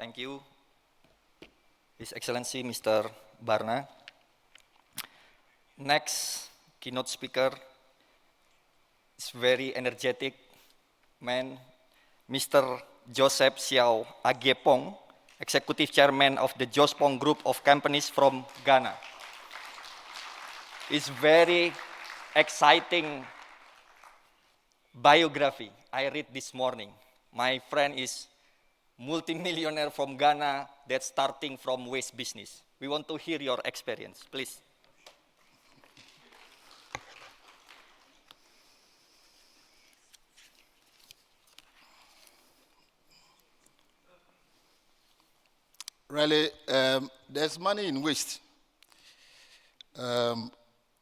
Thank you, His Excellency Mr. Barna. Next keynote speaker is very energetic man, Mr. Joseph Siaw Agyepong, Executive Chairman of the Jospong Group of Companies from Ghana. It's very exciting biography I read this morning. My friend is multimillionaire from Ghana that's starting from waste business. We want to hear your experience, please. Really, there's money in waste.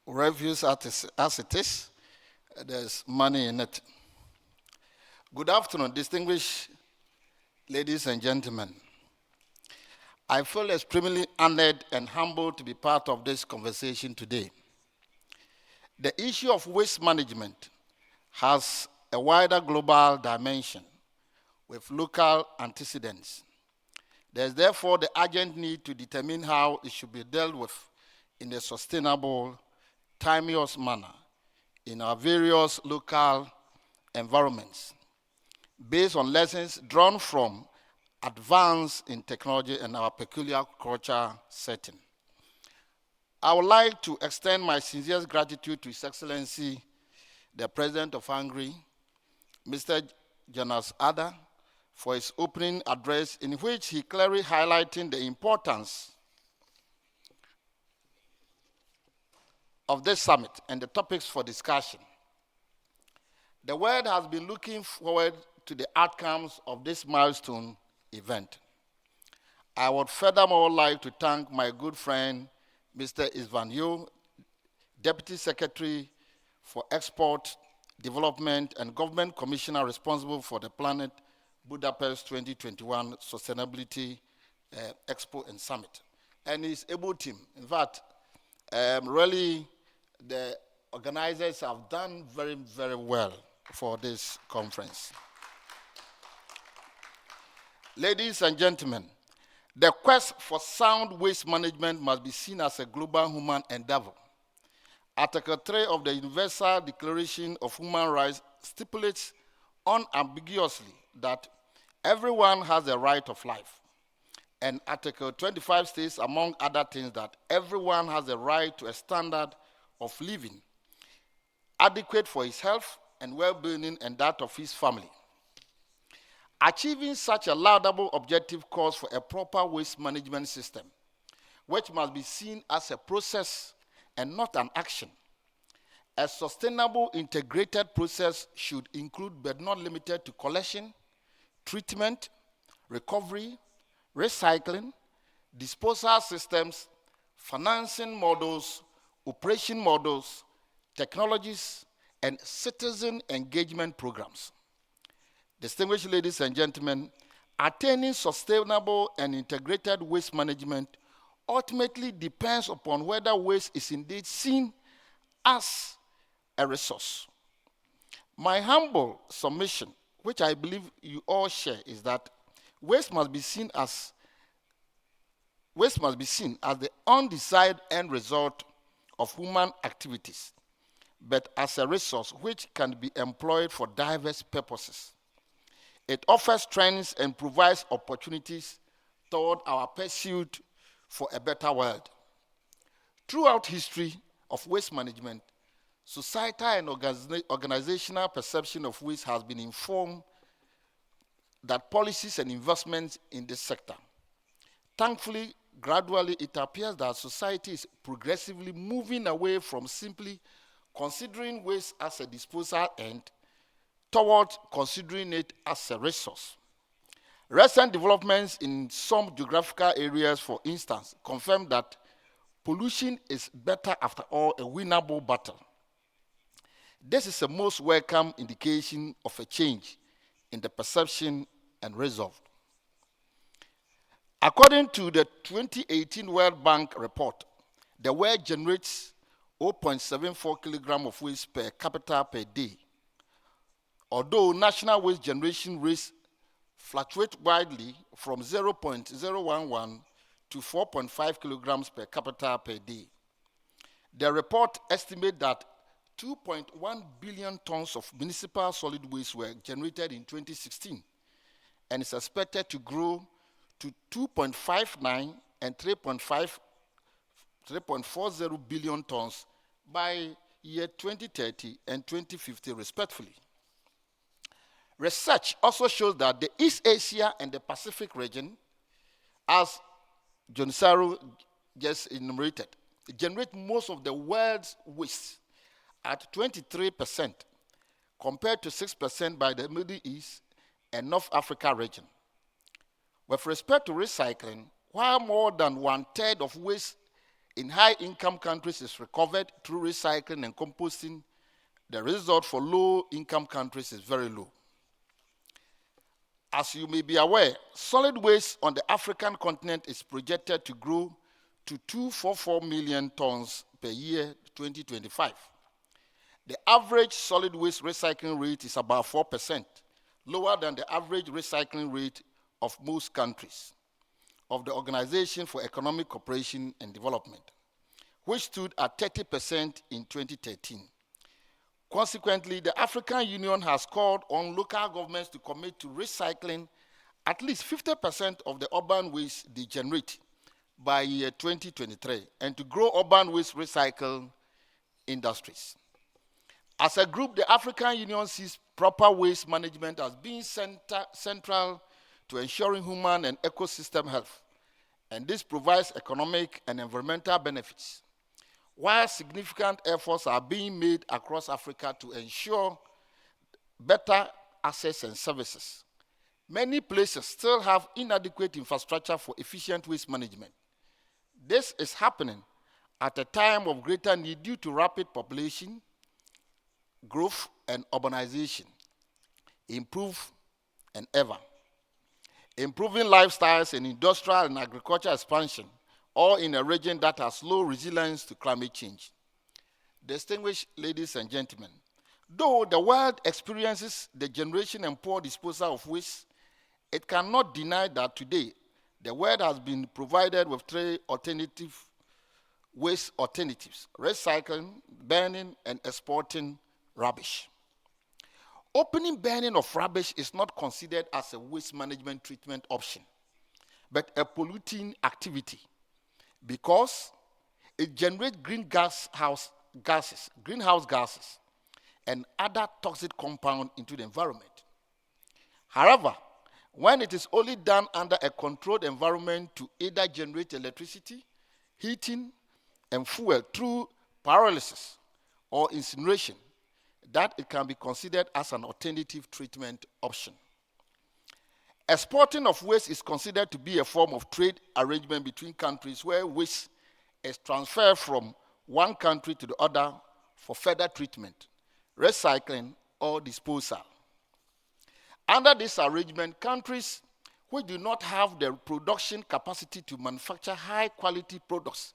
Refuse as it is, there's money in it. Good afternoon, distinguished ladies and gentlemen. I feel extremely honored and humbled to be part of this conversation today. The issue of waste management has a wider global dimension with local antecedents. There's therefore the urgent need to determine how it should be dealt with in a sustainable, timeous manner in our various local environments, based on lessons drawn from advance in technology and our peculiar culture setting. I would like to extend my sincerest gratitude to His Excellency, the President of Hungary, Mr. Junerosano, for his opening address, in which he clearly highlighted the importance of this summit and the topics for discussion. The world has been looking forward to the outcomes of this milestone event. I would furthermore like to thank my good friend, Mr. Isvanyo, Deputy Secretary for Export, Development, and Government Commissioner responsible for the Planet Budapest 2021 Sustainability Expo and Summit, and his able team. In fact, really, the organizers have done very, very well for this conference. Ladies and gentlemen, the quest for sound waste management must be seen as a global human endeavor. Article 3 of the Universal Declaration of Human Rights stipulates unambiguously that everyone has a right of life. And Article 25 states, among other things, that everyone has a right to a standard of living adequate for his health and well-being and that of his family. Achieving such a laudable objective calls for a proper waste management system, which must be seen as a process and not an action. A sustainable integrated process should include, but not limited to, collection, treatment, recovery, recycling, disposal systems, financing models, operation models, technologies, and citizen engagement programs. Distinguished ladies and gentlemen, attaining sustainable and integrated waste management ultimately depends upon whether waste is indeed seen as a resource. My humble submission, which I believe you all share, is that waste must be seen as the undesired end result of human activities, but as a resource which can be employed for diverse purposes. It offers strengths and provides opportunities toward our pursuit for a better world. Throughout history of waste management, societal and organizational perception of waste has been informed that policies and investments in this sector. Thankfully, gradually it appears that society is progressively moving away from simply considering waste as a disposal end towards considering it as a resource. Recent developments in some geographical areas, for instance, confirm that pollution is better after all a winnable battle. This is a most welcome indication of a change in the perception and resolve. According to the 2018 World Bank report, the world generates 0.74 kilograms of waste per capita per day. Although national waste generation rates fluctuate widely from 0.011 to 4.5 kilograms per capita per day. The report estimates that 2.1 billion tons of municipal solid waste were generated in 2016 and is expected to grow to 2.59 and 3.40 billion tons by year 2030 and 2050 respectively. Research also shows that the East Asia and the Pacific region, as Junerosano just enumerated, generate most of the world's waste at 23% compared to 6% by the Middle East and North Africa region. With respect to recycling, while more than 1/3 of waste in high-income countries is recovered through recycling and composting, the result for low-income countries is very low. As you may be aware, solid waste on the African continent is projected to grow to 244 million tons per year 2025. The average solid waste recycling rate is about 4%, lower than the average recycling rate of most countries of the Organization for Economic Cooperation and Development, which stood at 30% in 2013. Consequently, the African Union has called on local governments to commit to recycling at least 50% of the urban waste they generate by year 2023 and to grow urban waste recycle industries. As a group, the African Union sees proper waste management as being central to ensuring human and ecosystem health, and this provides economic and environmental benefits. While significant efforts are being made across Africa to ensure better access and services, many places still have inadequate infrastructure for efficient waste management. This is happening at a time of greater need due to rapid population growth and urbanization, improving lifestyles and industrial and agricultural expansion, all in a region that has low resilience to climate change. Distinguished ladies and gentlemen, though the world experiences the generation and poor disposal of waste, it cannot deny that today the world has been provided with 3 waste alternatives: recycling, burning, and exporting rubbish. Opening burning of rubbish is not considered as a waste management treatment option, but a polluting activity because it generates greenhouse gases, and other toxic compounds into the environment. However, when it is only done under a controlled environment to either generate electricity, heating, and fuel through pyrolysis or incineration, that it can be considered as an alternative treatment option. Exporting of waste is considered to be a form of trade arrangement between countries where waste is transferred from one country to the other for further treatment, recycling, or disposal. Under this arrangement, countries which do not have the production capacity to manufacture high-quality products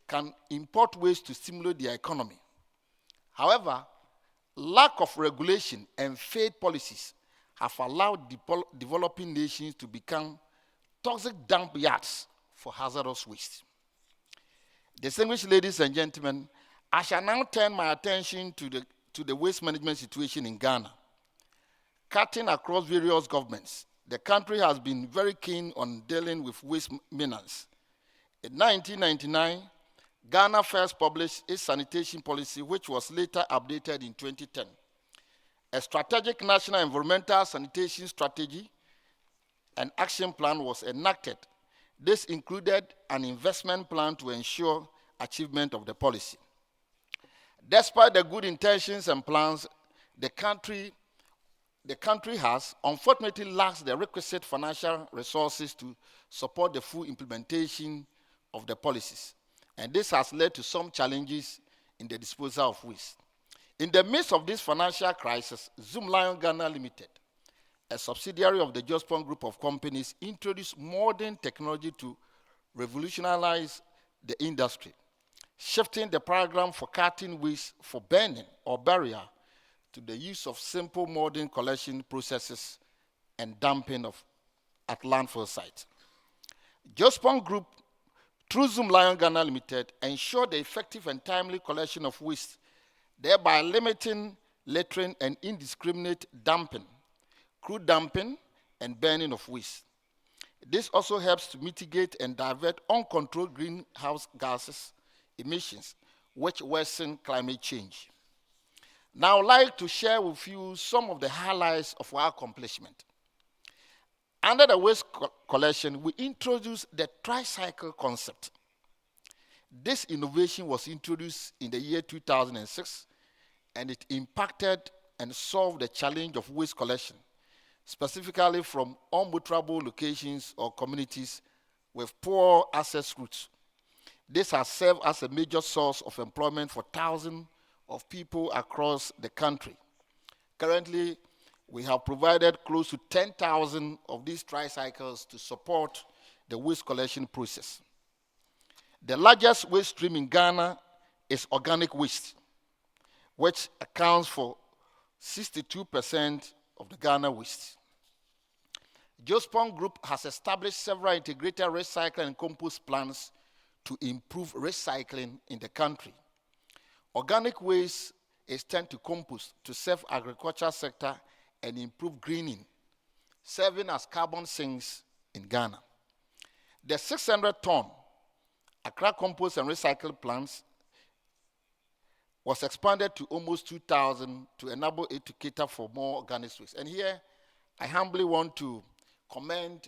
can import waste to stimulate their economy. However, lack of regulation and failed policies have allowed developing nations to become toxic dump yards for hazardous waste. Distinguished ladies and gentlemen, I shall now turn my attention to the waste management situation in Ghana. Cutting across various governments, the country has been very keen on dealing with waste menace. In 1999, Ghana first published its sanitation policy, which was later updated in 2010. A strategic national environmental sanitation strategy and action plan was enacted. This included an investment plan to ensure achievement of the policy. Despite the good intentions and plans, the country has unfortunately lacked the requisite financial resources to support the full implementation of the policies. And this has led to some challenges in the disposal of waste. In the midst of this financial crisis, Zoomlion Ghana Limited, a subsidiary of the Jospong group of companies, introduced modern technology to revolutionize the industry, shifting the program for cutting waste for burning or burial to the use of simple modern collection processes and dumping at landfill sites. Jospong Group, through Zoom Lion Ghana Limited, ensure the effective and timely collection of waste, thereby limiting littering and indiscriminate dumping, crude dumping, and burning of waste. This also helps to mitigate and divert uncontrolled greenhouse gases emissions, which worsen climate change. Now, I'd like to share with you some of the highlights of our accomplishment. Under the waste collection, we introduced the tricycle concept. This innovation was introduced in the year 2006, and it impacted and solved the challenge of waste collection, specifically from unmotorable locations or communities with poor access routes. This has served as a major source of employment for thousands of people across the country. Currently, we have provided close to 10,000 of these tricycles to support the waste collection process. The largest waste stream in Ghana is organic waste, which accounts for 62% of the Ghana waste. Jospong Group has established several integrated recycling and compost plants to improve recycling in the country. Organic waste is turned to compost to serve agriculture sector and improve greening, serving as carbon sinks in Ghana. The 600-ton Accra compost and recycle plants was expanded to almost 2,000 to enable it to cater for more organic waste. And here, I humbly want to commend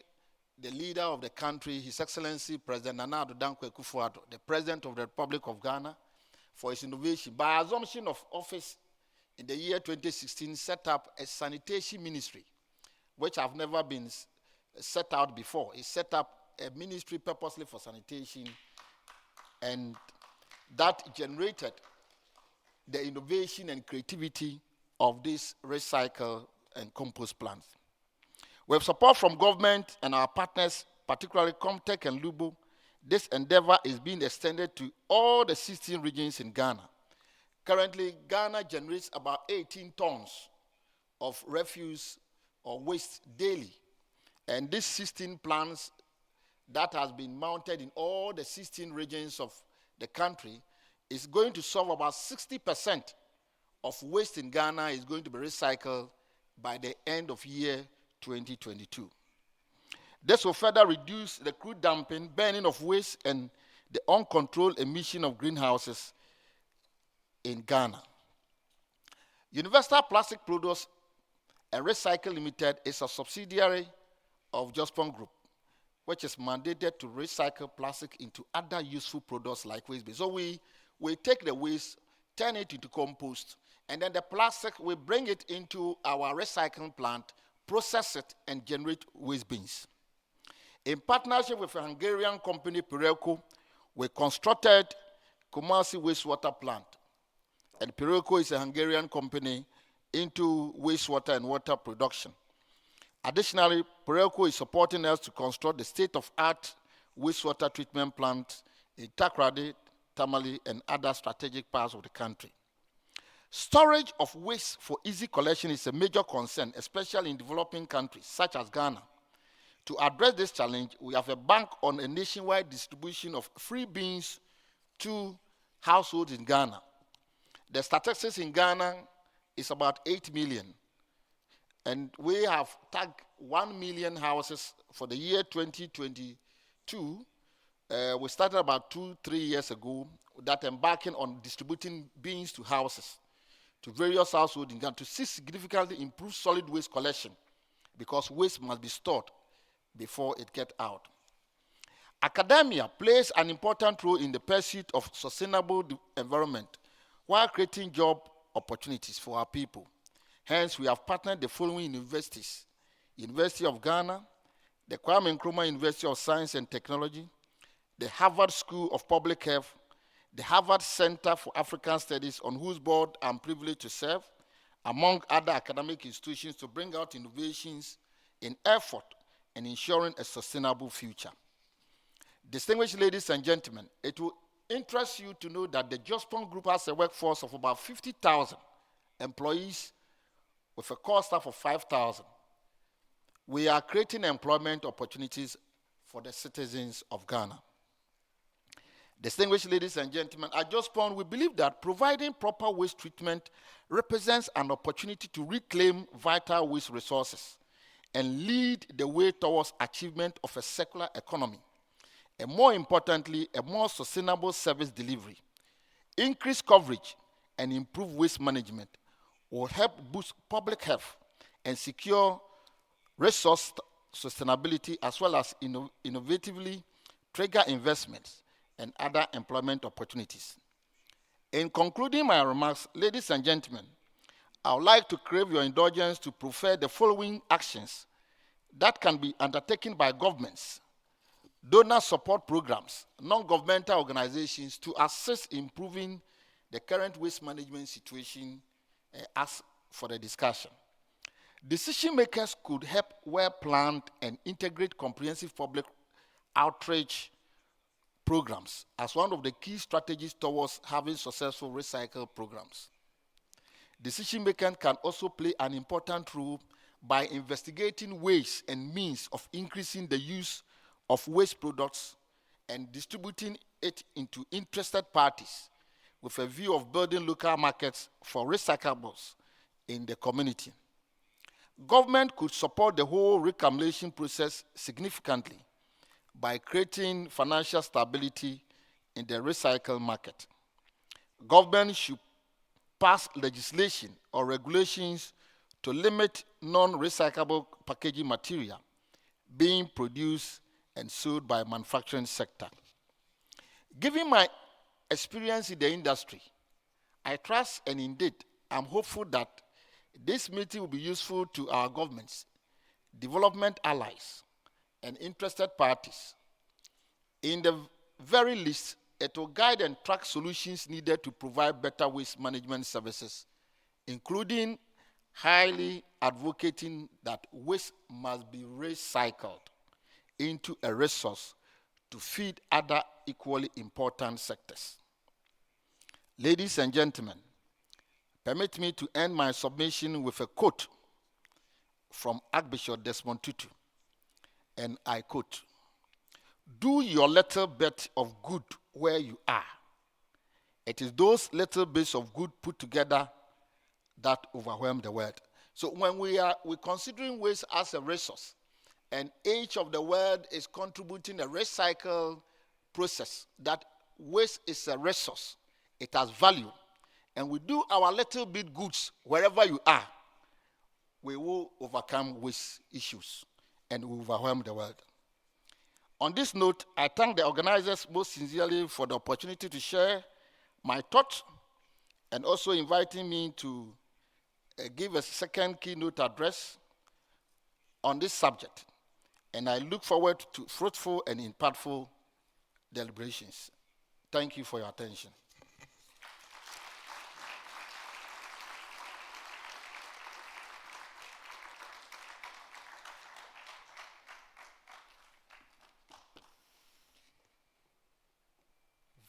the leader of the country, His Excellency President Nana Addo Dankwa Akufo-Addo, the President of the Republic of Ghana, for his innovation. By assumption of office in the year 2016, set up a sanitation ministry, which have never been set out before. He set up a ministry purposely for sanitation, and that generated the innovation and creativity of this recycle and compost plants. With support from government and our partners, particularly Comtech and Lubo, this endeavor is being extended to all the 16 regions in Ghana. Currently, Ghana generates about 18 tons of refuse or waste daily. And these 16 plants that has been mounted in all the 16 regions of the country is going to solve about 60% of waste in Ghana is going to be recycled by the end of year 2022. This will further reduce the crude dumping, burning of waste, and the uncontrolled emission of greenhouses in Ghana. Universal Plastic Products and Recycle Limited is a subsidiary of Jospong Group, which is mandated to recycle plastic into other useful products like waste. So we take the waste, turn it into compost, and then the plastic, we bring it into our recycling plant, process it, and generate waste bins. In partnership with a Hungarian company, ProfiKomp, we constructed Kumasi wastewater plant. And ProfiKomp is a Hungarian company into wastewater and water production. Additionally, ProfiKomp is supporting us to construct the state-of-art wastewater treatment plant in Takoradi, Tamale, and other strategic parts of the country. Storage of waste for easy collection is a major concern, especially in developing countries such as Ghana. To address this challenge, we have a bank on a nationwide distribution of free bins to households in Ghana. The statistics in Ghana is about 8 million. And we have tagged 1 million houses for the year 2022. We started about 2-3 years ago that embarking on distributing bins to houses, to various households in Ghana, to significantly improve solid waste collection, because waste must be stored before it gets out. Academia plays an important role in the pursuit of sustainable environment while creating job opportunities for our people. Hence, we have partnered the following universities: University of Ghana, the Kwame Nkrumah University of Science and Technology, the Harvard School of Public Health, the Harvard Center for African Studies, on whose board I'm privileged to serve, among other academic institutions, to bring out innovations in effort and ensuring a sustainable future. Distinguished ladies and gentlemen, it will interest you to know that the Jospong Group has a workforce of about 50,000 employees with a core staff of 5,000. we are creating employment opportunities for the citizens of Ghana. Distinguished ladies and gentlemen, at Jospong, we believe that providing proper waste treatment represents an opportunity to reclaim vital waste resources and lead the way towards achievement of a circular economy, and more importantly, a more sustainable service delivery. Increased coverage and improved waste management will help boost public health and secure resource sustainability, as well as innovatively trigger investments and other employment opportunities. In concluding my remarks, ladies and gentlemen, I would like to crave your indulgence to prefer the following actions that can be undertaken by governments, donor support programs, non-governmental organizations to assist in improving the current waste management situation as for the discussion. Decision makers could help well-planned and integrate comprehensive public outreach programs as one of the key strategies towards having successful recycle programs. Decision makers can also play an important role by investigating ways and means of increasing the use of waste products and distributing it into interested parties with a view of building local markets for recyclables in the community. Government could support the whole reclamation process significantly by creating financial stability in the recycle market. Government should pass legislation or regulations to limit non-recyclable packaging material being produced and sold by manufacturing sector. Given my experience in the industry, I trust and indeed I'm hopeful that this meeting will be useful to our governments, development allies, and interested parties. In the very least, it will guide and track solutions needed to provide better waste management services, including highly advocating that waste must be recycled into a resource to feed other equally important sectors. Ladies and gentlemen, permit me to end my submission with a quote from Archbishop Desmond Tutu, and I quote, "Do your little bit of good where you are. It is those little bits of good put together that overwhelm the world." So when we're considering waste as a resource, and each of the world is contributing a recycle process, that waste is a resource, it has value, and we do our little bit goods wherever you are, we will overcome waste issues and overwhelm the world. On this note, I thank the organizers most sincerely for the opportunity to share my thoughts and also inviting me to give a second keynote address on this subject. And I look forward to fruitful and impactful deliberations. Thank you for your attention.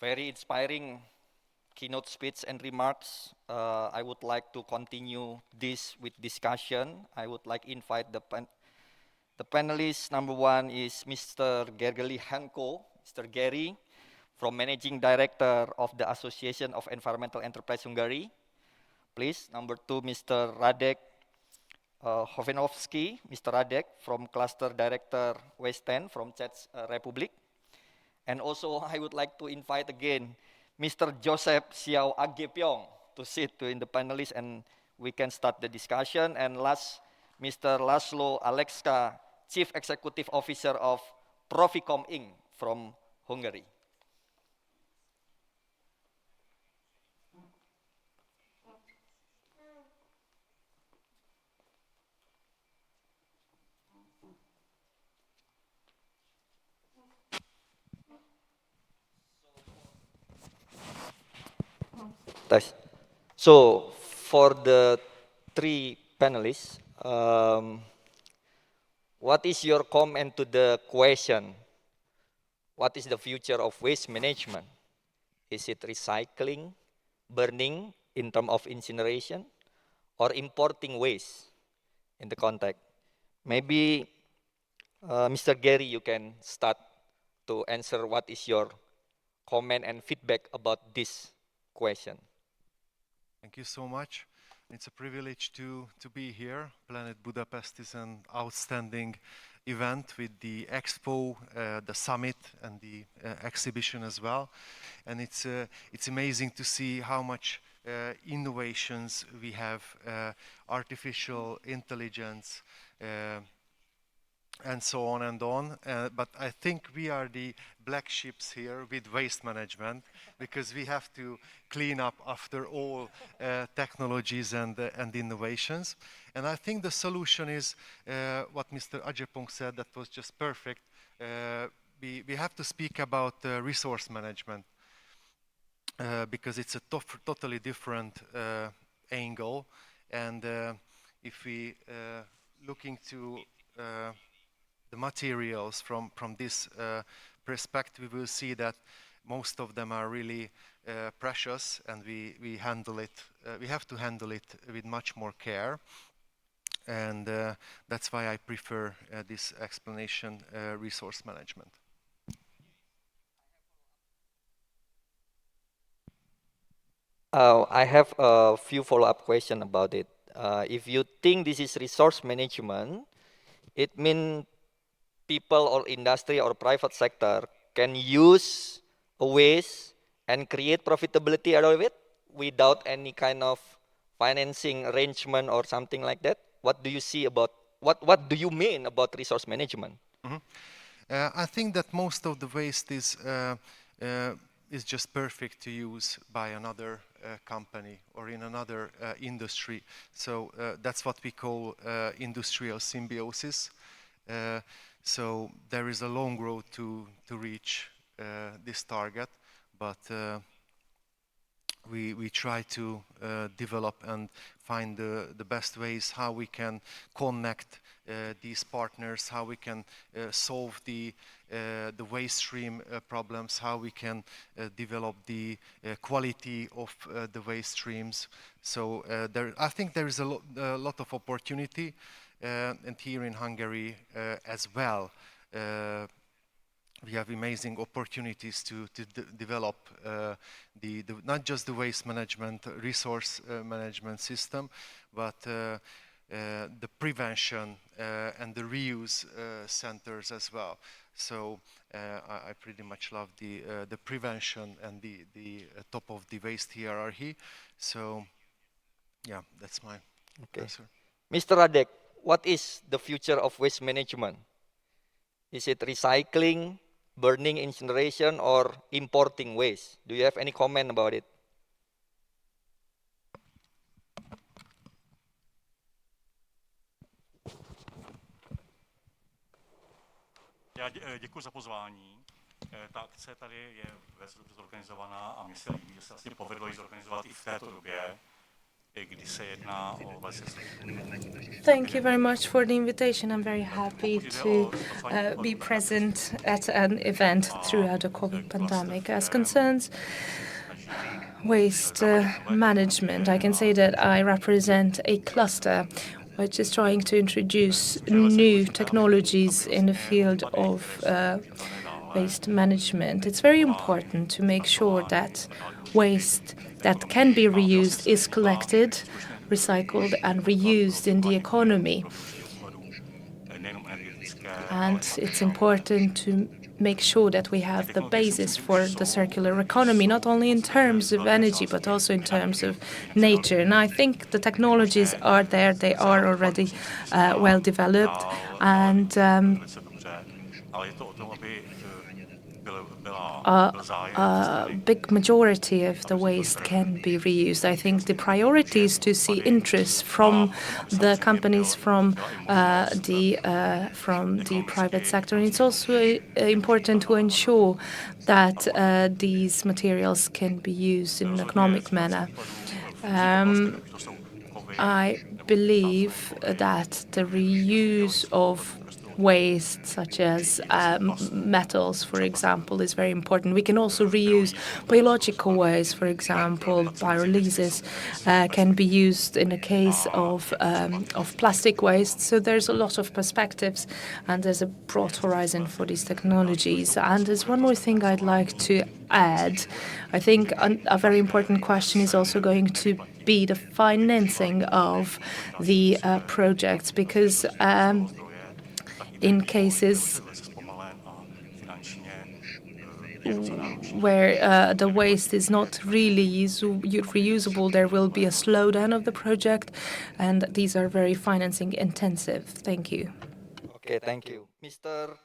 Very inspiring keynote speech and remarks. I would like to continue this with discussion. I would like to invite the panelists. Number one is Mr. Gergely Hankó, Mr. Gary, from Managing Director of the Association of Environmental Enterprise Hungary. Please. Number two, Mr. Radek Hořeňovský, Mr. Radek, from Cluster Director WASTen from Czech Republic. And also, I would like to invite again Mr. Siaw Agyepong to sit in the panelists, and we can start the discussion. And last, Mr. László Aleksza, Chief Executive Officer of ProfiKomp Inc. from Hungary. So, for the three panelists, what is your comment to the question, what is the future of waste management? Is it recycling, burning in terms of incineration, or importing waste in the context? Maybe Mr. Gary, you can start to answer what is your comment and feedback about this question. Thank you so much. It's a privilege to be here. Planet Budapest is an outstanding event with the expo, the summit, and the exhibition as well. And it's amazing to see how much innovations we have, artificial intelligence, and so on and on. But I think we are the black sheeps here with waste management, because we have to clean up after all technologies and innovations. And I think the solution is what Mr. Agyepong said, that was just perfect. We have to speak about resource management, because it's a totally different angle. And if we look into the materials from this perspective, we will see that most of them are really precious, and we handle it. We have to handle it with much more care, and that's why I prefer this explanation, resource management. I have a few follow-up questions about it. If you think this is resource management, it means people or industry or private sector can use a waste and create profitability out of it without any kind of financing arrangement or something like that. What do you see about, what do you mean about resource management? Mm-hmm. I think that most of the waste is just perfect to use by another company or in another industry. So that's what we call industrial symbiosis. So there is a long road to reach this target, but we try to develop and find the best ways how we can connect these partners, how we can solve the waste stream problems, how we can develop the quality of the waste streams. So I think there is a lot of opportunity, and here in Hungary as well. We have amazing opportunities to develop not just the waste management, resource management system, but the prevention and the reuse centers as well. So I pretty much love the prevention and the top of the waste hierarchy. So yeah, that's my answer. Mr. Radek, what is the future of waste management? Is it recycling, burning, incineration, or importing waste? Do you have any comment about it? Já děkuji za pozvání. Ta akce tady je velice dobře zorganizovaná a mně se líbí, že se vlastně povedlo ji zorganizovat i v této době, kdy se jedná o velice Thank you very much for the invitation. I'm very happy to be present at an event throughout the COVID pandemic. As concerns waste management, I can say that I represent a cluster which is trying to introduce new technologies in the field of waste management. It's very important to make sure that waste that can be reused is collected, recycled, and reused in the economy. And it's important to make sure that we have the basis for the circular economy, not only in terms of energy, but also in terms of nature. And I think the technologies are there, they are already well developed. And a big majority of the waste can be reused. I think the priority is to see interest from the companies, from the private sector. And it's also important to ensure that these materials can be used in an economic manner. I believe that the reuse of waste, such as metals, for example, is very important. We can also reuse biological waste, for example, pyrolysis can be used in the case of plastic waste. So there's a lot of perspectives, and there's a broad horizon for these technologies. And there's one more thing I'd like to add. I think a very important question is also going to be the financing of the projects, because in cases where the waste is not really reusable, there will be a slowdown of the project, and these are very financing intensive. Thank you. Okay, thank you. Mr.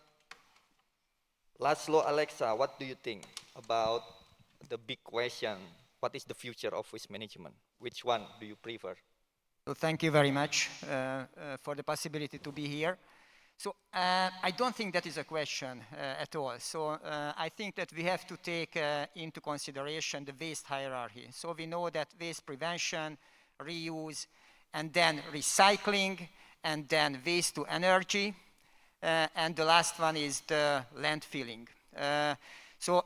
László, Aleksza, what do you think about the big question? What is the future of waste management? Which one do you prefer? So thank you very much for the possibility to be here. So I don't think that is a question at all. So I think that we have to take into consideration the waste hierarchy. So we know that waste prevention, reuse, and then recycling, and then waste to energy, and the last one is the landfilling. So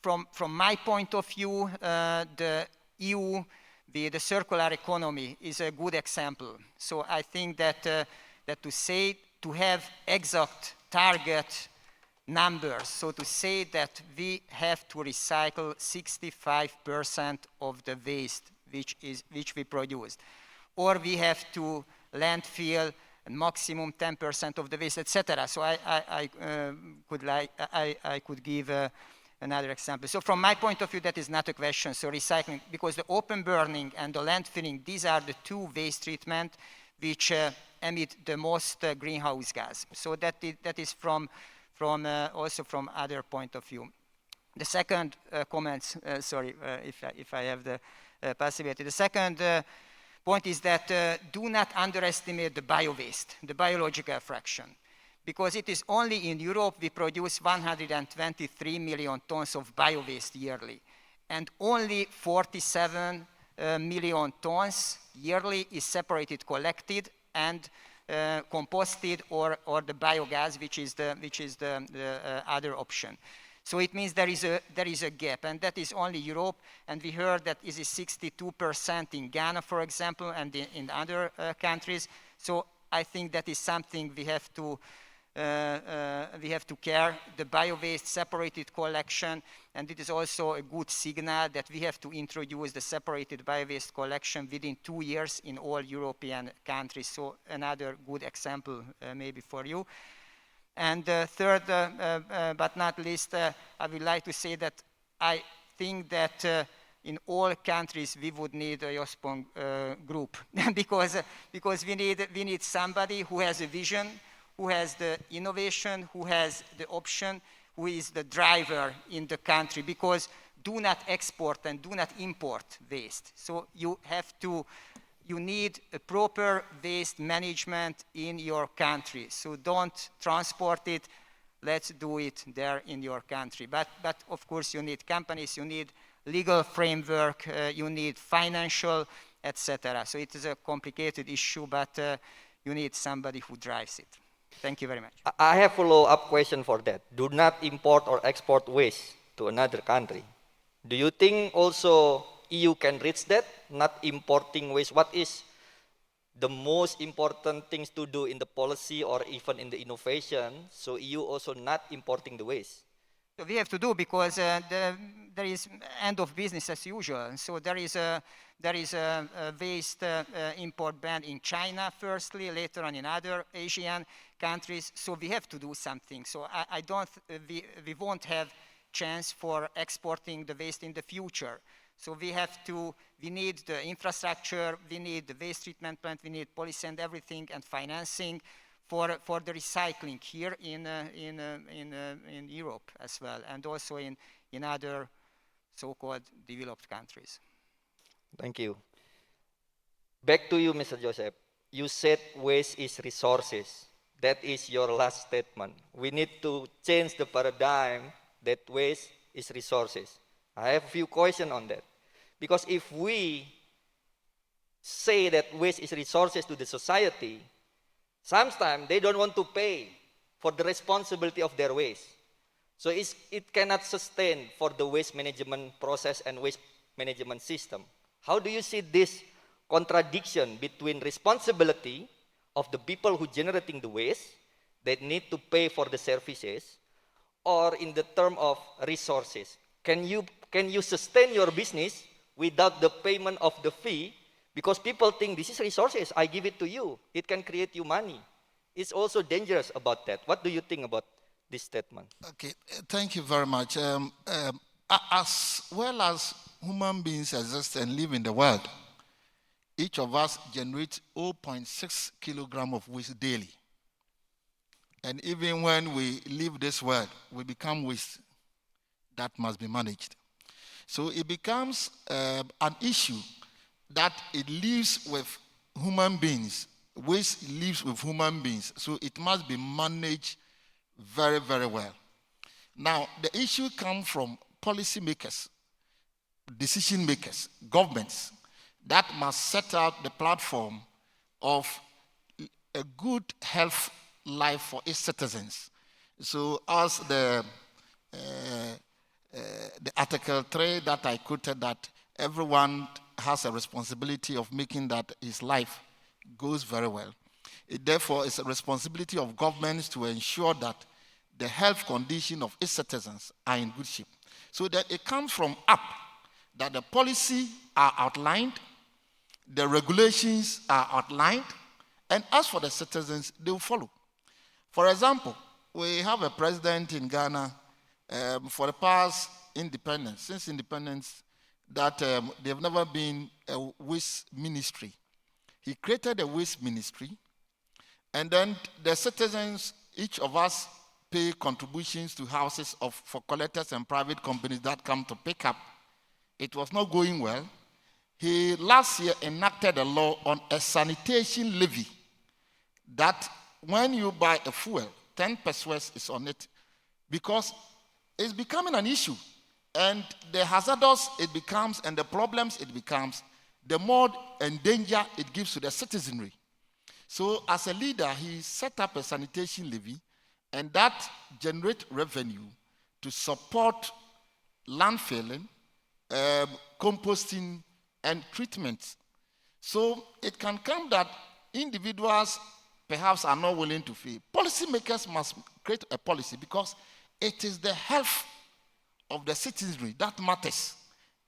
from my point of view, the EU, the circular economy is a good example. So I think that to have exact target numbers, so to say that we have to recycle 65% of the waste which we produced, or we have to landfill maximum 10% of the waste, etc. So I could give another example. So from my point of view, that is not a question. So recycling, because the open burning and the landfilling, these are the two waste treatment which emit the most greenhouse gas. So that is from also from other point of view. The second comment, sorry if I have the possibility. The second point is that do not underestimate the bio-waste, the biological fraction, because it is only in Europe we produce 123 million tons of bio-waste yearly, and only 47 million tons yearly is separated, collected, and composted, or the biogas, which is the other option. So it means there is a gap, and that is only Europe. And we heard that it is 62% in Ghana, for example, and in other countries. So I think that is something we have to care, the bio-waste separated collection, and it is also a good signal that we have to introduce the separated bio-waste collection within 2 years in all European countries. So another good example maybe for you. And third, but not least, I would like to say that I think that in all countries we would need a Jospong group because we need somebody who has a vision, who has the innovation, who has the option, who is the driver in the country, because do not export and do not import waste. So you need a proper waste management in your country. So don't transport it, let's do it there in your country. But of course you need companies, you need legal framework, you need financial, etc. So it is a complicated issue, but you need somebody who drives it. Thank you very much. I have a follow-up question for that. Do not import or export waste to another country. Do you think also EU can reach that, not importing waste? What is the most important things to do in the policy or even in the innovation, so EU also not importing the waste? So we have to do, because there is end of business as usual. So there is a waste import ban in China firstly, later on in other Asian countries. So we have to do something. So we won't have chance for exporting the waste in the future. So we need the infrastructure, we need the waste treatment plant, we need policy and everything, and financing for the recycling here in Europe as well, and also in other so-called developed countries. Thank you. Back to you, Mr. Joseph. You said waste is resources. That is your last statement. We need to change the paradigm that waste is resources. I have a few questions on that. Because if we say that waste is resources to the society, sometimes they don't want to pay for the responsibility of their waste. So it cannot sustain for the waste management process and waste management system. How do you see this contradiction between responsibility of the people who generating the waste that need to pay for the services, or in the term of resources? Can you sustain your business without the payment of the fee? Because people think this is resources, I give it to you. It can create you money. It's also dangerous about that. What do you think about this statement? Okay, thank you very much. As well as human beings exist and live in the world, each of us generates 0.6 kilogram of waste daily. And even when we leave this world, we become waste that must be managed. So it becomes an issue that it lives with human beings. Waste lives with human beings. So it must be managed very, very well. Now, the issue comes from policymakers, decision makers, governments, that must set out the platform of a good health life for its citizens. So as the Article 3 that I quoted, that everyone has a responsibility of making that his life goes very well. It therefore is a responsibility of governments to ensure that the health condition of its citizens are in good shape. So that it comes from up, that the policy are outlined, the regulations are outlined, and as for the citizens, they will follow. For example, we have a president in Ghana for the past since independence, that they've never been a waste ministry. He created a waste ministry, and then the citizens, each of us, pay contributions to houses for collectors and private companies that come to pick up. It was not going well. He last year enacted a law on a sanitation levy, that when you buy a fuel, 10 pesos is on it, because it's becoming an issue. And the hazardous it becomes and the problems it becomes, the more danger it gives to the citizenry. So as a leader, he set up a sanitation levy, and that generates revenue to support landfilling, composting, and treatment. So it can come that individuals perhaps are not willing to pay. Policymakers must create a policy, because it is the health of the citizenry that matters.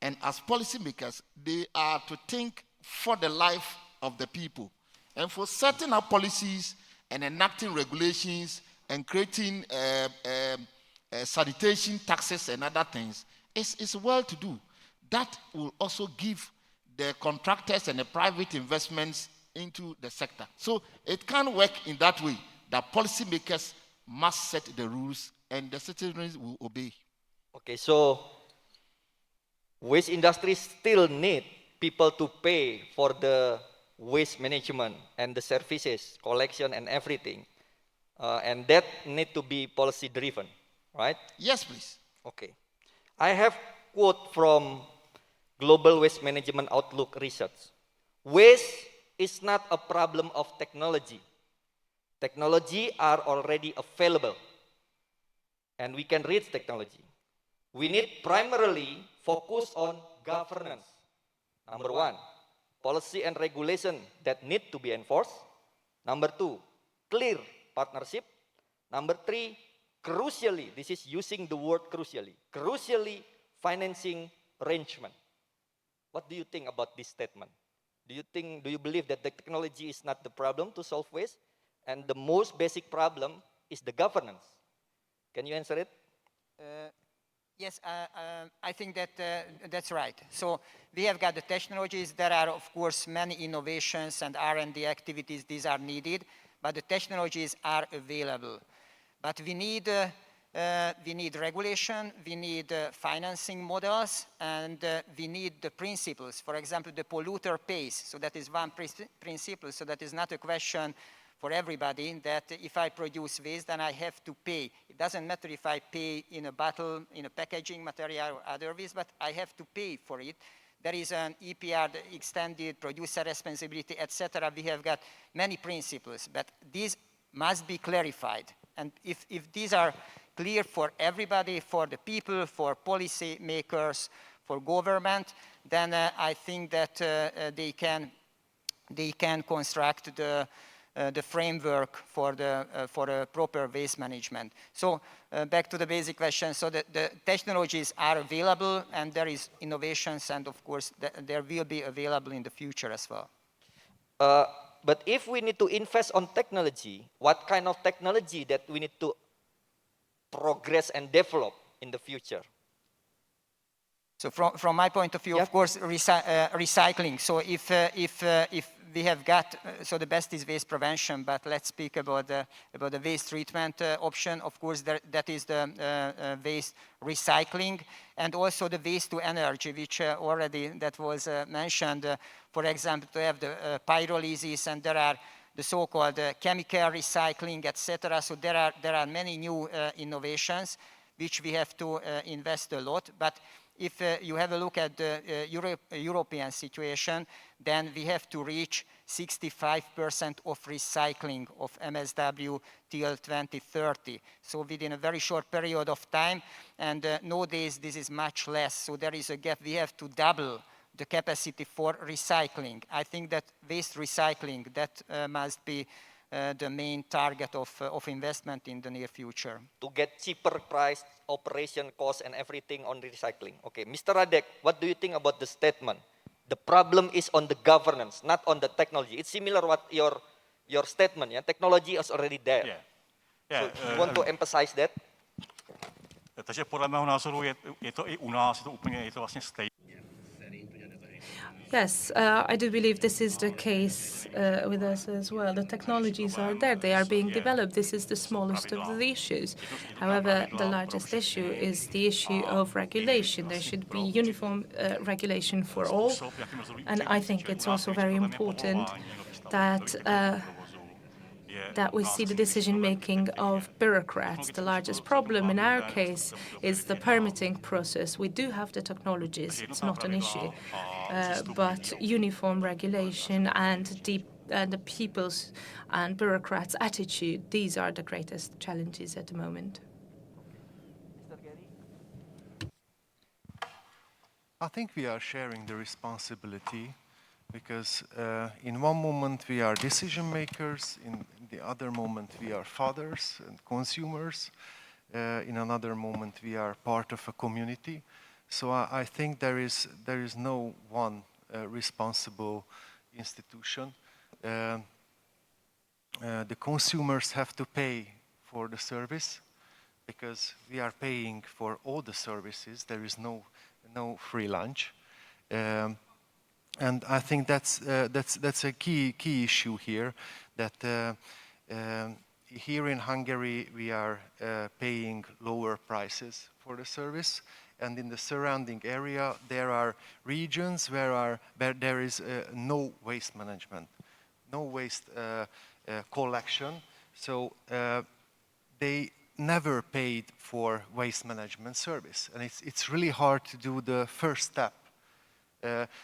And as policymakers, they are to think for the life of the people. And for setting up policies and enacting regulations and creating sanitation taxes and other things, it's well to do. That will also give the contractors and the private investments into the sector. So it can work in that way, that policymakers must set the rules and the citizens will obey. Okay, so waste industry still need people to pay for the waste management and the services, collection and everything. And that need to be policy driven, right? Yes, please. Okay. I have quote from Global Waste Management Outlook Research. Waste is not a problem of technology. Technology are already available, and we can reach technology. We need primarily focus on governance. Number one, policy and regulation that need to be enforced. Number two, clear partnership. Number three, crucially, this is using the word crucially financing arrangement. What do you think about this statement? Do you believe that the technology is not the problem to solve waste, and the most basic problem is the governance? Can you answer it? Yes, I think that that's right. So we have got the technologies. There are, of course, many innovations and R&D activities. These are needed, but the technologies are available. But we need regulation, we need financing models, and we need the principles. For example, the polluter pays. So that is one principle. So that is not a question for everybody, that if I produce waste, then I have to pay. It doesn't matter if I pay in a bottle, in a packaging material or other waste, but I have to pay for it. There is an EPR, the extended producer responsibility, etc. We have got many principles, but these must be clarified. And if these are clear for everybody, for the people, for policy makers, for government, then I think that they can construct the framework for a proper waste management. So back to the basic question. So the technologies are available, and there is innovations, and of course there will be available in the future as well. But if we need to invest on technology, what kind of technology that we need to progress and develop in the future? So from my point of view, of course, recycling. So if we have got, so the best is waste prevention, but let's speak about the waste treatment option. Of course, that is the waste recycling, and also the waste to energy, which already that was mentioned. For example, to have the pyrolysis, and there are the so-called chemical recycling, etc. So there are many new innovations which we have to invest a lot. But if you have a look at the European situation, then we have to reach 65% of recycling of MSW till 2030. So within a very short period of time, and nowadays this is much less. So there is a gap. We have to double the capacity for recycling. I think that waste recycling, that must be the main target of investment in the near future. To get cheaper price, operation cost, and everything on recycling. Okay, Mr. Radek, what do you think about the statement? The problem is on the governance, not on the technology. It's similar what your statement. Yeah, technology is already there. Yeah. So you want to emphasize that? Takže podle mého názoru je to i u nás, je to vlastně stejné. Yes, I do believe this is the case with us as well. The technologies are there, they are being developed. This is the smallest of the issues. However, the largest issue is the issue of regulation. There should be uniform regulation for all. And I think it's also very important that we see the decision-making of bureaucrats. The largest problem in our case is the permitting process. We do have the technologies, it's not an issue, but uniform regulation and the people's and bureaucrats' attitude, these are the greatest challenges at the moment. I think we are sharing the responsibility, because in one moment we are decision makers, in the other moment we are fathers and consumers, in another moment we are part of a community. So I think there is no one responsible institution. The consumers have to pay for the service, because we are paying for all the services. There is no free lunch. And I think that's a key issue here, that here in Hungary we are paying lower prices for the service, and in the surrounding area there are regions where there is no waste management, no waste collection, so they never paid for waste management service, and it's really hard to do the first step.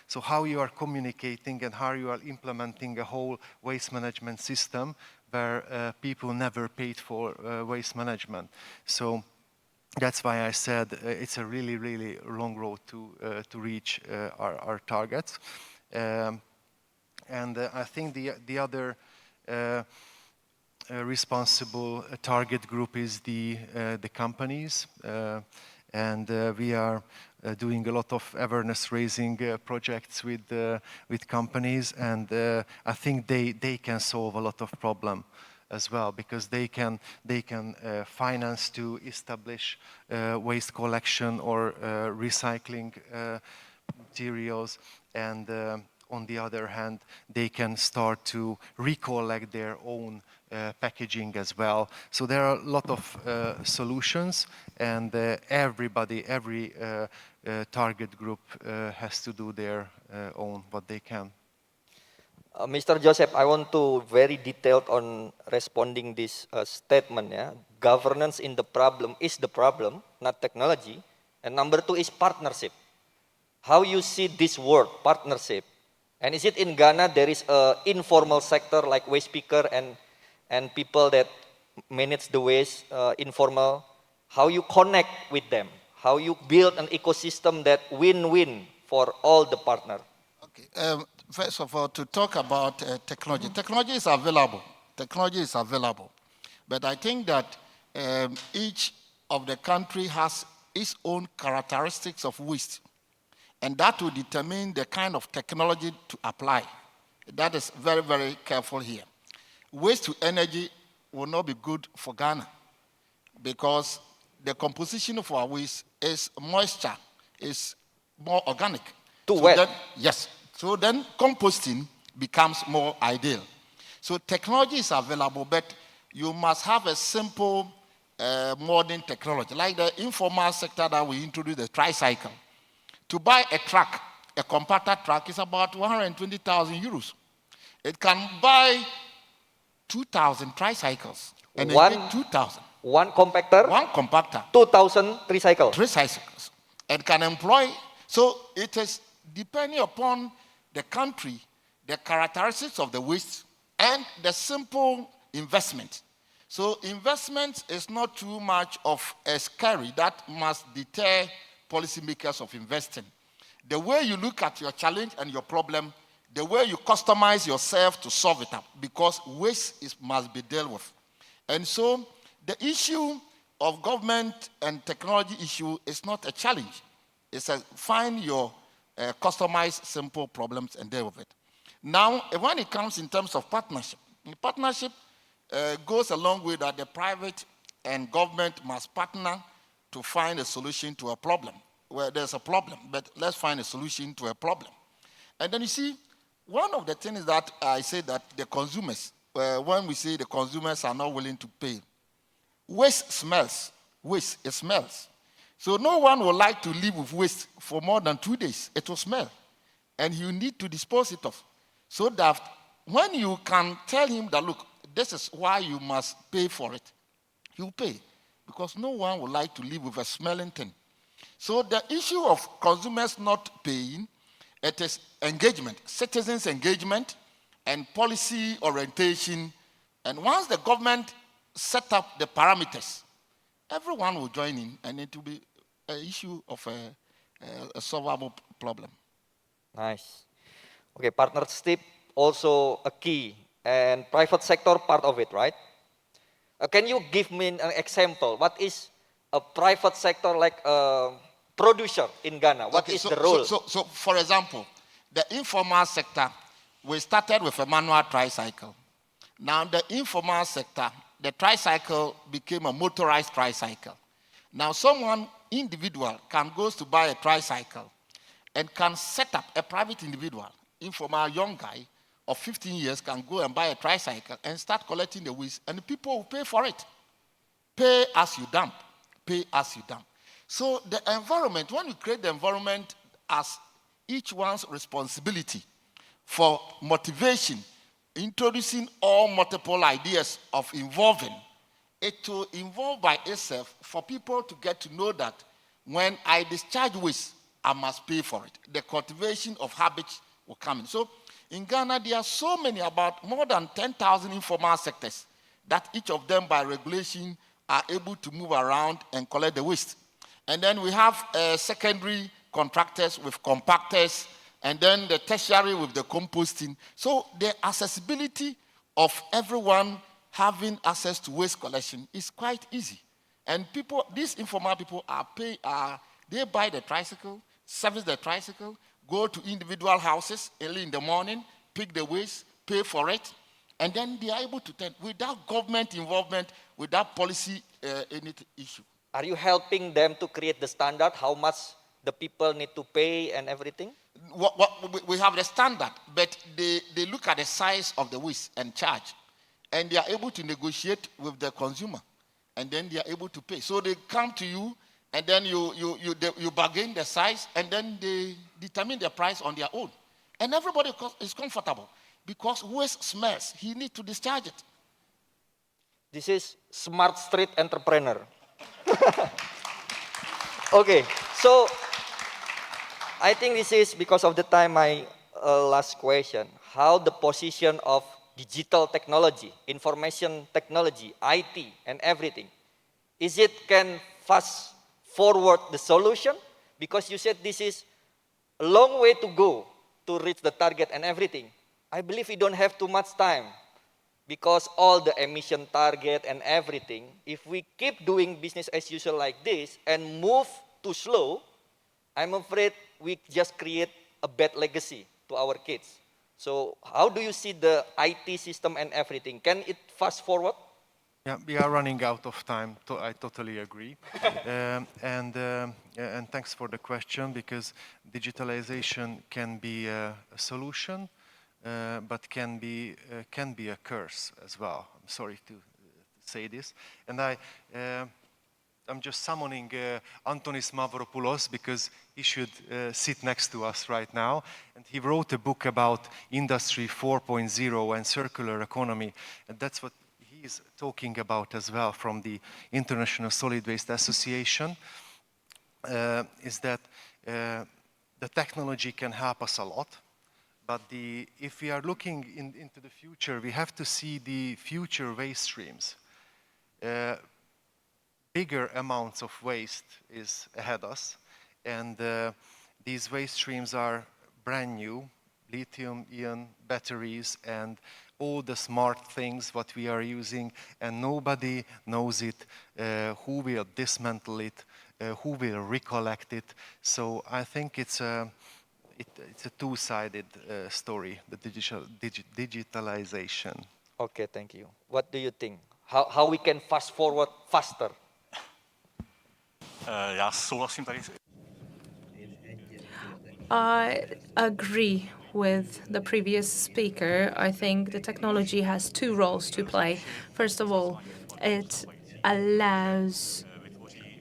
So how you are communicating and how you are implementing a whole waste management system where people never paid for waste management. So that's why I said it's a really, really long road to reach our targets. And I think the other responsible target group is the companies. And we are doing a lot of awareness raising projects with companies, and I think they can solve a lot of problem as well, because they can finance to establish waste collection or recycling materials, and on the other hand they can start to recollect their own packaging as well. So there are a lot of solutions, and every target group has to do their own what they can. Mr. Joseph, I want to very detailed on responding this statement. Yeah, governance in the problem is the problem, not technology. And number two is partnership. How you see this word partnership? And is it in Ghana there is a informal sector like waste picker and people that manage the waste, informal, how you connect with them, how you build an ecosystem that win-win for all the partners. Okay. First of all, to talk about technology. Technology is available. Technology is available. But I think that each of the country has its own characteristics of waste. And that will determine the kind of technology to apply. That is very, very careful here. Waste to energy will not be good for Ghana because the composition of our waste is moisture, is more organic. Too wet. Then, yes. So then composting becomes more ideal. So technology is available, but you must have a simple modern technology, like the informal sector that we introduced, the tricycle. To buy a truck, a compactor truck, is about 120,000 euros. It can buy 2,000 tricycles. And One- 2,000. One compactor, One compactor. 2,000 tricycle. Tricycles. It can employ, so it is depending upon the country, the characteristics of the waste, and the simple investment. So investment is not too much of a scary that must deter policymakers of investing. The way you look at your challenge and your problem, the way you customize yourself to solve it up, because waste must be dealt with. And so the issue of government and technology issue is not a challenge. It's a find your customized simple problems and deal with it. Now, when it comes in terms of partnership, partnership goes a long way that the private and government must partner to find a solution to a problem. Where there's a problem, but let's find a solution to a problem. And then you see, one of the things that I say that the consumers, when we say the consumers are not willing to pay, waste smells. Waste, it smells. So no one would like to live with waste for more than 2 days. It will smell. And you need to dispose it of. So that when you can tell him that, look, this is why you must pay for it, he'll pay. Because no one would like to live with a smelling thing. So the issue of consumers not paying, it is engagement, citizens' engagement, and policy orientation. And once the government set up the parameters, everyone will join in, and it will be an issue of a solvable problem. Nice. Okay, partnership also a key, and private sector part of it, right? Can you give me an example? What is a private sector like a producer in Ghana? What is the role? So, for example, the informal sector, we started with a manual tricycle. Now, the informal sector, the tricycle became a motorized tricycle. Now, someone, individual, can go to buy a tricycle and can set up a private individual, informal young guy of 15 years can go and buy a tricycle and start collecting the waste, and the people will pay for it. Pay as you dump. Pay as you dump. So the environment, when you create the environment as each one's responsibility for motivation, introducing all multiple ideas of involving, it will involve by itself for people to get to know that when I discharge waste, I must pay for it. The cultivation of habits will come in. So in Ghana, there are so many, about more than 10,000 informal sectors that each of them by regulation are able to move around and collect the waste. And then we have secondary contractors with compactors, and then the tertiary with the composting. So the accessibility of everyone having access to waste collection is quite easy. And people, these informal people they buy the tricycle, service the tricycle, go to individual houses early in the morning, pick the waste, pay for it, and then they are able to tell, without government involvement, without policy any issue. Are you helping them to create the standard, how much the people need to pay and everything? We have the standard, but they look at the size of the waste and charge. And they are able to negotiate with the consumer. And then they are able to pay. So they come to you, and then you bargain the size, and then they determine the price on their own. And everybody is comfortable. Because waste smells, he needs to discharge it. This is smart street entrepreneur. Okay, so I think this is, because of the time, my last question. How the position of digital technology, information technology, IT, and everything, is it can fast forward the solution? Because you said this is a long way to go to reach the target and everything. I believe we don't have too much time because all the emission target and everything, if we keep doing business as usual like this and move too slow, I'm afraid we just create a bad legacy to our kids. So how do you see the IT system and everything? Can it fast forward? Yeah, we are running out of time. I totally agree. And thanks for the question, because digitalization can be a solution, but can be a curse as well. I'm sorry to say this. And I'm just summoning Antonis Mavropoulos because he should sit next to us right now. And he wrote a book about Industry 4.0 and circular economy. And that's what he's talking about as well from the International Solid Waste Association, is that the technology can help us a lot. But if we are looking into the future, we have to see the future waste streams. Bigger amounts of waste is ahead of us, and these waste streams are brand new, lithium-ion batteries and all the smart things what we are using, and nobody knows it, who will dismantle it, who will recollect it. So I think it's a two-sided story, the digitalization. Okay, thank you. What do you think? How we can fast forward faster? Já souhlasím tady. I agree with the previous speaker. I think the technology has two roles to play. First of all, it allows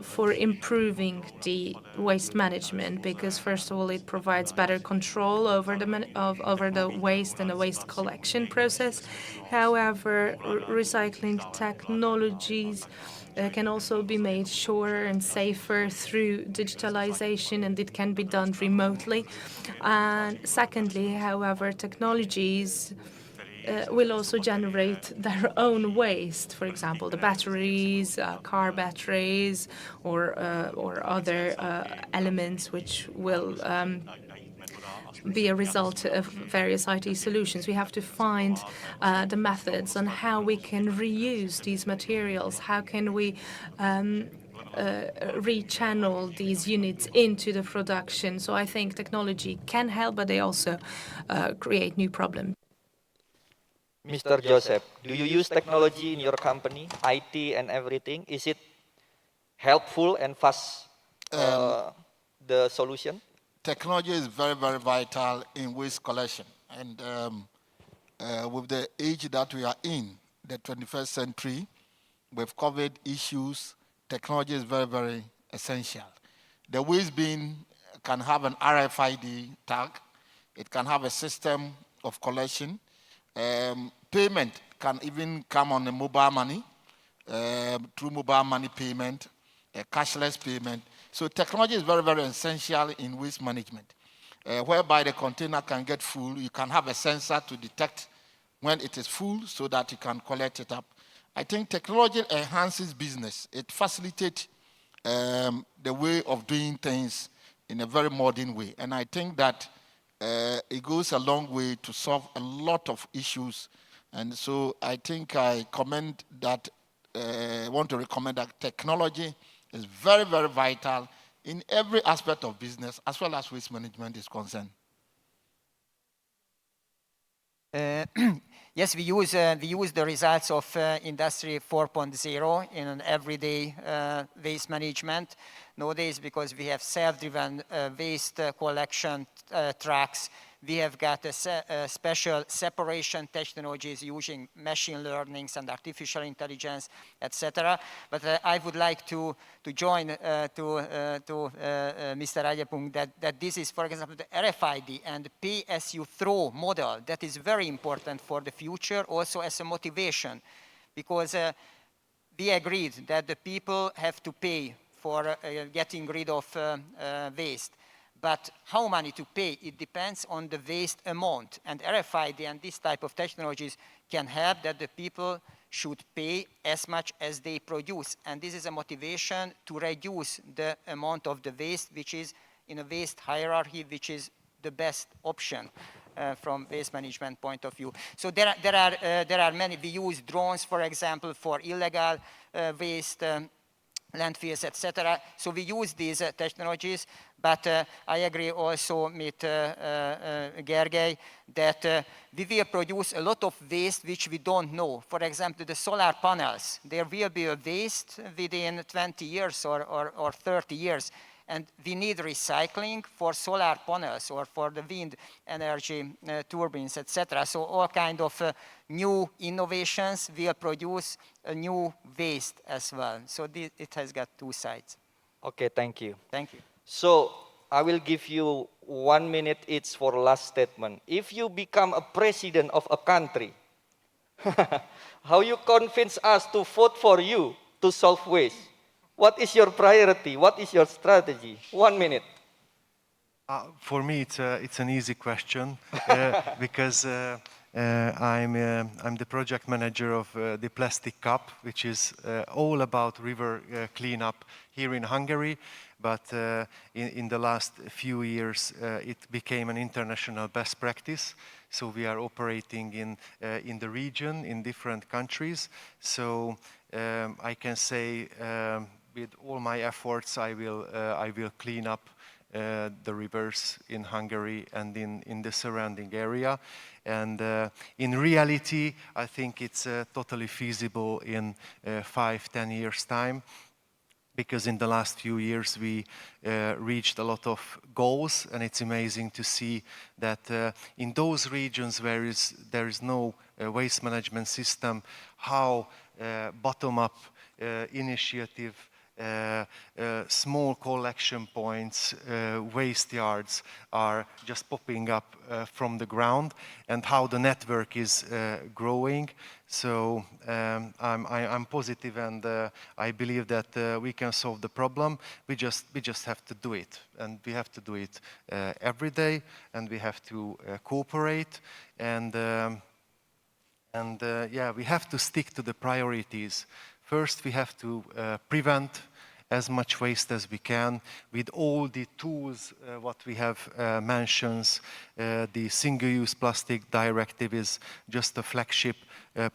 for improving the waste management because, first of all, it provides better control over the waste and the waste collection process. However, recycling technologies can also be made surer and safer through digitalization, and it can be done remotely. And secondly, however, technologies will also generate their own waste. For example, the batteries, car batteries, or other elements which will be a result of various IT solutions. We have to find the methods on how we can reuse these materials. How can we rechannel these units into the production? So I think technology can help, but they also create new problems. Mr. Joseph, do you use technology in your company, IT and everything? Is it helpful and fast, the solution? Technology is very, very vital in waste collection. And with the age that we are in, the 21st century, with COVID issues, technology is very, very essential. The waste bin can have an RFID tag. It can have a system of collection. Payment can even come on the mobile money, through mobile money payment, cashless payment. So technology is very, very essential in waste management, whereby the container can get full. You can have a sensor to detect when it is full so that you can collect it up. I think technology enhances business. It facilitates the way of doing things in a very modern way. And I think that it goes a long way to solve a lot of issues. And so I think I want to recommend that technology is very, very vital in every aspect of business as well as waste management is concerned. Yes, we use the results of Industry 4.0 in an everyday waste management nowadays, because we have self-driven waste collection trucks. We have got special separation technologies using machine learning and artificial intelligence, etc. But I would like to join to Mr. Agyepong that this is, for example, the RFID and pay as you throw model that is very important for the future, also as a motivation, because we agreed that the people have to pay for getting rid of waste. but how money to pay, it depends on the waste amount. And RFID and this type of technologies can help that the people should pay as much as they produce. And this is a motivation to reduce the amount of the waste, which is in a waste hierarchy, which is the best option from waste management point of view. So there are many. We use drones, for example, for illegal waste, landfills, etc. So we use these technologies, but I agree also with Gergely that we will produce a lot of waste which we don't know. For example, the solar panels, there will be a waste within 20 years or 30 years. And we need recycling for solar panels or for the wind energy turbines, etc. So all kind of new innovations will produce a new waste as well. So it has got two sides. Okay, thank you. Thank you. So I will give you 1 minute each for last statement. If you become a president of a country, how you convince us to vote for you to solve waste? What is your priority? What is your strategy? 1 minute. For me, it's an easy question because I'm the project manager of the Plastic Cup, which is all about river cleanup here in Hungary. But in the last few years, it became an international best practice. So we are operating in the region, in different countries. So I can say with all my efforts, I will clean up the rivers in Hungary and in the surrounding area. And in reality, I think it's totally feasible in 5-10 years' time, because in the last few years we reached a lot of goals, and it's amazing to see that in those regions where there is no waste management system, how bottom-up initiative, small collection points, waste yards are just popping up from the ground, and how the network is growing. So I'm positive, and I believe that we can solve the problem. We just have to do it, and we have to do it every day, and we have to cooperate, and yeah, we have to stick to the priorities. First, we have to prevent as much waste as we can with all the tools what we have mentioned. The single-use plastic directive is just a flagship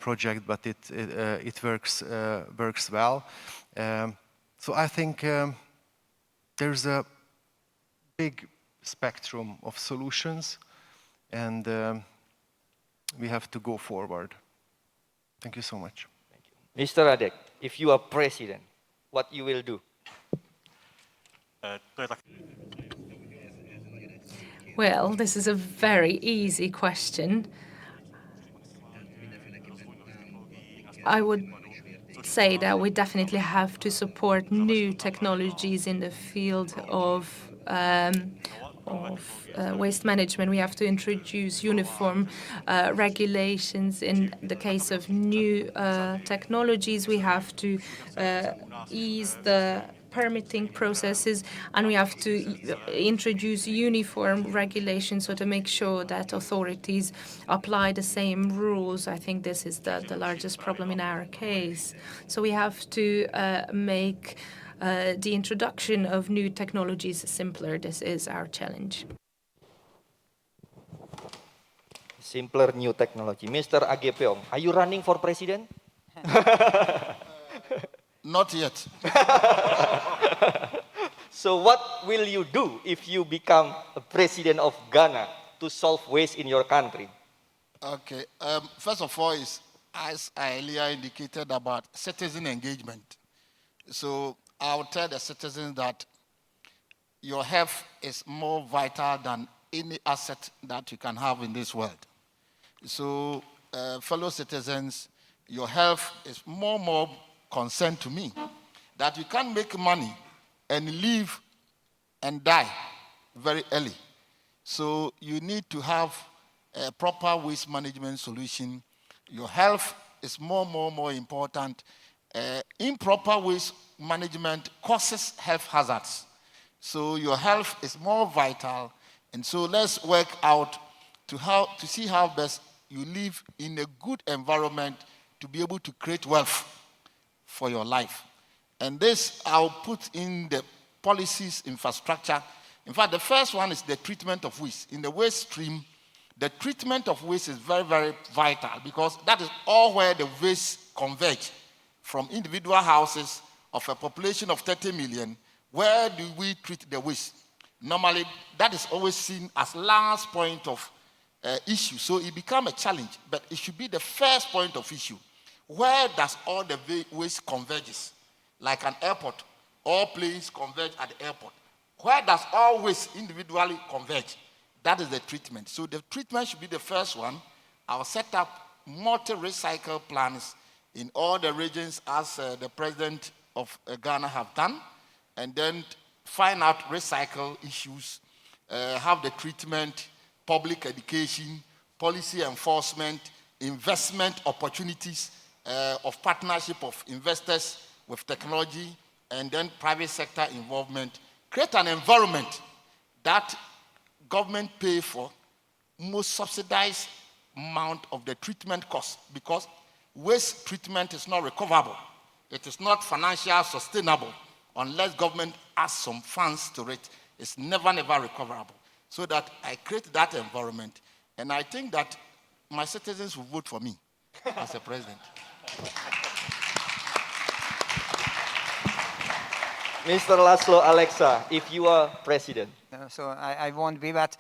project, but it works well. So I think there's a big spectrum of solutions, and we have to go forward. Thank you so much. Mr. Radek, if you are president, what you will do? Well, this is a very easy question. I would say that we definitely have to support new technologies in the field of waste management. We have to introduce uniform regulations. In the case of new technologies, we have to ease the permitting processes, and we have to introduce uniform regulations so to make sure that authorities apply the same rules. I think this is the largest problem in our case. So we have to make the introduction of new technologies simpler. This is our challenge. Simpler new technology. Mr. Agyepong, are you running for president? Not yet. So what will you do if you become a president of Ghana to solve waste in your country? Okay. First of all, as I earlier indicated about citizen engagement. So I'll tell the citizens that your health is more vital than any asset that you can have in this world. So fellow citizens, your health is more concern to me, that you can't make money and live and die very early. So you need to have a proper waste management solution. Your health is more important. Improper waste management causes health hazards. So your health is more vital. And so let's work out to see how best you live in a good environment to be able to create wealth for your life. And this, I'll put in the policies, infrastructure. In fact, the first one is the treatment of waste. In the waste stream, the treatment of waste is very, very vital because that is all where the waste converge from individual houses of a population of 30 million. Where do we treat the waste? Normally, that is always seen as last point of issue. So it becomes a challenge, but it should be the first point of issue. Where does all the waste converges? Like an airport, all planes converge at the airport. Where does all waste individually converge? That is the treatment. So the treatment should be the first one. I'll set up multi-recycle plans in all the regions as the president of Ghana have done, and then find out recycle issues, have the treatment, public education, policy enforcement, investment opportunities of partnership of investors with technology, and then private sector involvement. Create an environment that government pay for most subsidized amount of the treatment cost, because waste treatment is not recoverable. It is not financially sustainable unless government adds some funds to it. It's never recoverable. So that I create that environment, and I think that my citizens will vote for me as a president. Mr. László, Aleksza, if you are president. So I won't be, but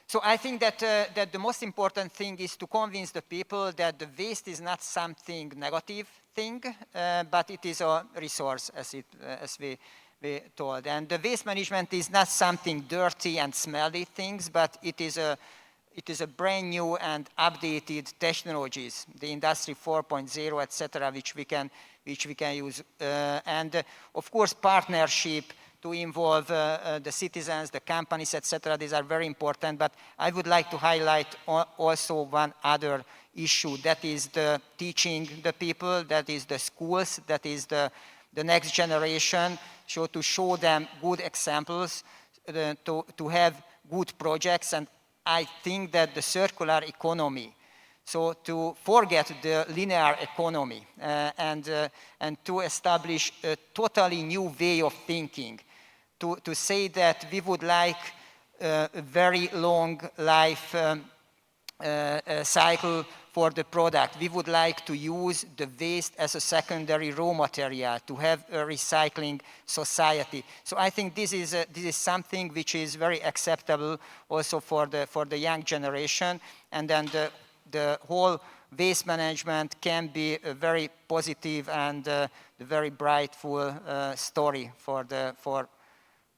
so I think that that the most important thing is to convince the people that the waste is not something negative thing, but it is a resource, as we told. And the waste management is not something dirty and smelly things, but it is a brand new and updated technologies, the Industry 4.0, etc., which we can use. And of course, partnership to involve the citizens, the companies, etc. These are very important. But I would like to highlight also one other issue, that is the teaching the people, that is the schools, that is the next generation, to show them good examples, to have good projects. And I think that the circular economy, so to forget the linear economy and to establish a totally new way of thinking, to say that we would like a very long life cycle for the product. We would like to use the waste as a secondary raw material, to have a recycling society. So I think this is something which is very acceptable also for the young generation, and then the whole waste management can be a very positive and a very brightful story for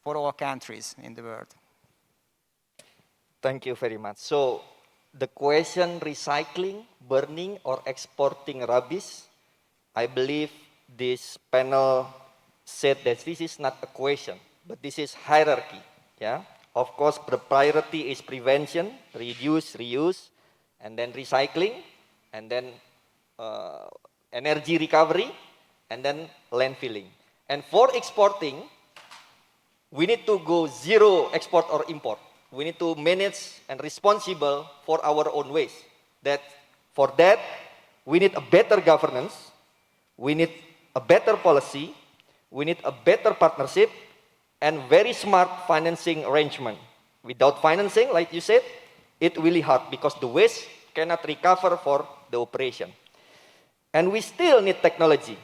all countries in the world. Thank you very much. So the question recycling, burning, or exporting rubbish, I believe this panel said that this is not a question, but this is hierarchy. Yeah. Of course, the priority is prevention, reduce, reuse, and then recycling, and then energy recovery, and then landfilling. And for exporting, we need to go zero export or import. We need to manage and responsible for our own waste. For that, we need a better governance, we need a better policy, we need a better partnership, and very smart financing arrangement. Without financing, like you said, it's really hard because the waste cannot recover for the operation. And we still need technology.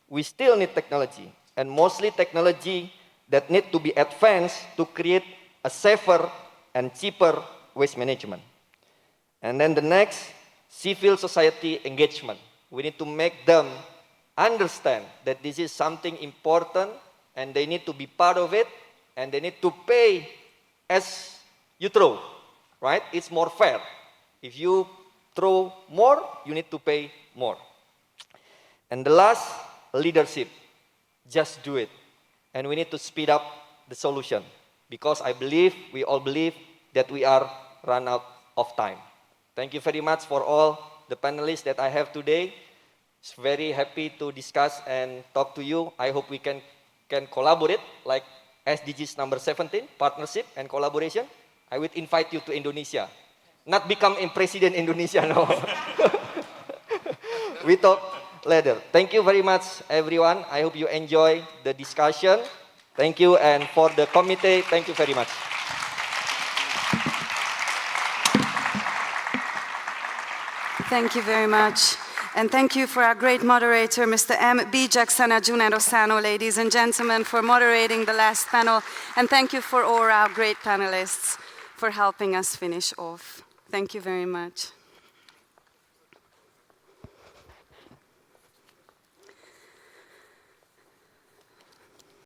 We still need technology, and mostly technology that need to be advanced to create a safer and cheaper waste management. And then the next, civil society engagement. We need to make them understand that this is something important and they need to be part of it, and they need to pay as you throw, right? It's more fair. If you throw more, you need to pay more. And the last, leadership. Just do it. And we need to speed up the solution, because we all believe that we are run out of time. Thank you very much for all the panelists that I have today. It's very happy to discuss and talk to you. I hope we can can collaborate, like SDGs number 17, partnership and collaboration, I would invite you to Indonesia. Not become a president Indonesia, no. We talk later. Thank you very much, everyone. I hope you enjoy the discussion. Thank you, and for the committee, thank you very much. Thank you very much. And thank you for our great moderator, Mr. M. Bijaksana Junerosano, ladies and gentlemen, for moderating the last panel. And thank you for all our great panelists for helping us finish off. Thank you very much.